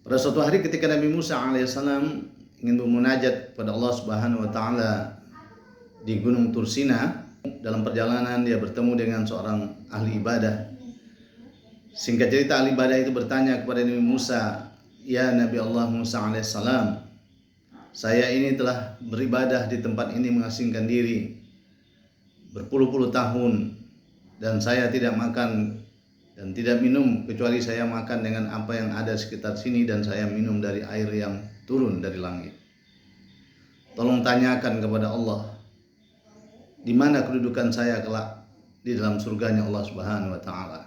Pada suatu hari ketika Nabi Musa alaihissalam ingin bermunajat pada Allah Subhanahu wa taala di Gunung Tursina, dalam perjalanan dia bertemu dengan seorang ahli ibadah. Singkat cerita, ahli ibadah itu bertanya kepada Nabi Musa, "Ya Nabi Allah Musa alaihissalam, saya ini telah beribadah di tempat ini mengasingkan diri berpuluh-puluh tahun, dan saya tidak makan dan tidak minum kecuali saya makan dengan apa yang ada sekitar sini, dan saya minum dari air yang turun dari langit. Tolong tanyakan kepada Allah, di mana kedudukan saya kelak di dalam surganya Allah Subhanahu wa taala."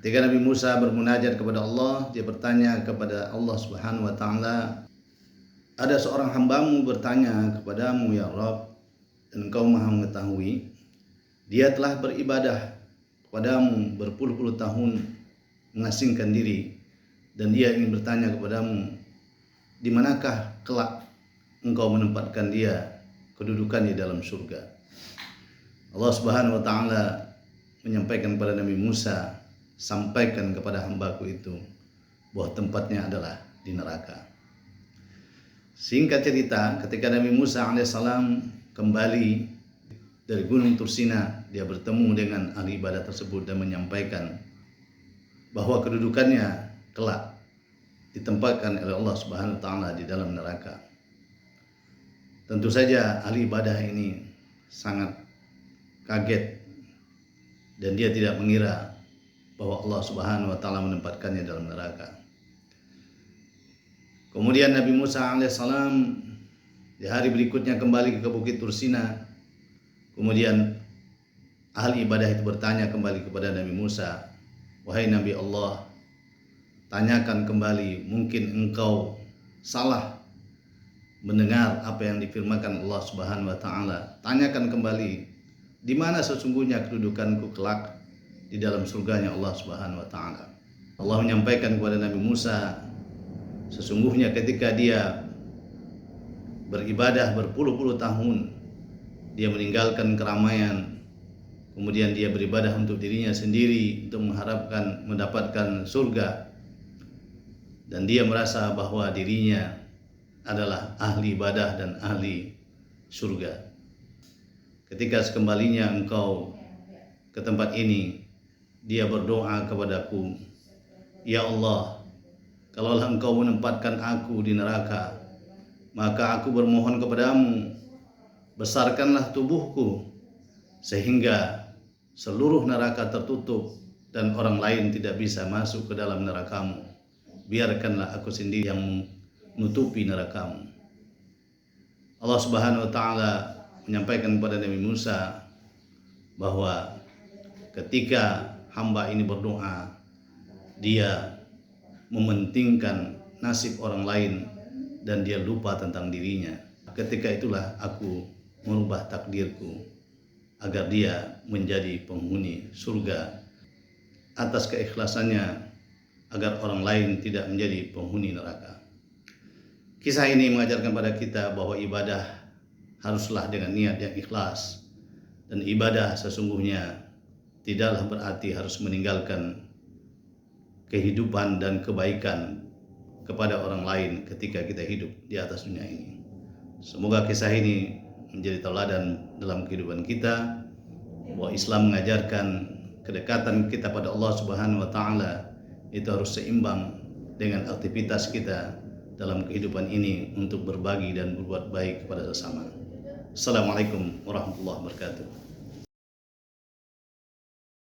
Ketika Nabi Musa bermunajat kepada Allah, dia bertanya kepada Allah Subhanahu wa taala, "Ada seorang hambamu bertanya kepadamu ya Rabb, dan Engkau Maha mengetahui, dia telah beribadah kepadamu berpuluh-puluh tahun mengasingkan diri, dan dia ingin bertanya kepadamu, di manakah kelak Engkau menempatkan dia kedudukan di dalam surga?" Allah Subhanahu wa taala menyampaikan kepada Nabi Musa, "Sampaikan kepada hambaku itu bahwa tempatnya adalah di neraka." Singkat cerita, ketika Nabi Musa alaihissalam kembali dari Gunung Tursina, dia bertemu dengan ahli ibadah tersebut dan menyampaikan bahwa kedudukannya kelak ditempatkan oleh Allah Subhanahu wa taala di dalam neraka. Tentu saja ahli ibadah ini sangat kaget dan dia tidak mengira bahwa Allah Subhanahu wa taala menempatkannya dalam neraka. Kemudian Nabi Musa alaihissalam di hari berikutnya kembali ke Bukit Tursina. Kemudian ahli ibadah itu bertanya kembali kepada Nabi Musa, "Wahai Nabi Allah, tanyakan kembali, mungkin engkau salah mendengar apa yang difirmankan Allah Subhanahu wa taala. Tanyakan kembali, di mana sesungguhnya kedudukanku kelak di dalam surganya Allah Subhanahu wa taala." Allah menyampaikan kepada Nabi Musa, sesungguhnya ketika dia beribadah berpuluh-puluh tahun, dia meninggalkan keramaian, kemudian dia beribadah untuk dirinya sendiri untuk mengharapkan mendapatkan surga, dan dia merasa bahwa dirinya adalah ahli ibadah dan ahli surga. Ketika sekembalinya engkau ke tempat ini, dia berdoa kepadaku, "Ya Allah, kalaulah engkau menempatkan aku di neraka, maka aku bermohon kepadamu, besarkanlah tubuhku sehingga seluruh neraka tertutup dan orang lain tidak bisa masuk ke dalam nerakamu. Biarkanlah aku sendiri yang menutupi nerakamu." Allah Subhanahu wa taala menyampaikan kepada Nabi Musa bahwa ketika hamba ini berdoa, dia mementingkan nasib orang lain dan dia lupa tentang dirinya. Ketika itulah aku merubah takdirku agar dia menjadi penghuni surga atas keikhlasannya, agar orang lain tidak menjadi penghuni neraka. Kisah ini mengajarkan pada kita bahwa ibadah haruslah dengan niat yang ikhlas, dan ibadah sesungguhnya tidaklah berarti harus meninggalkan kehidupan dan kebaikan kepada orang lain ketika kita hidup di atas dunia ini. Semoga kisah ini menjadi tauladan dalam kehidupan kita, bahwa Islam mengajarkan kedekatan kita pada Allah Subhanahu wa taala itu harus seimbang dengan aktivitas kita dalam kehidupan ini untuk berbagi dan berbuat baik kepada sesama. Assalamualaikum warahmatullahi wabarakatuh.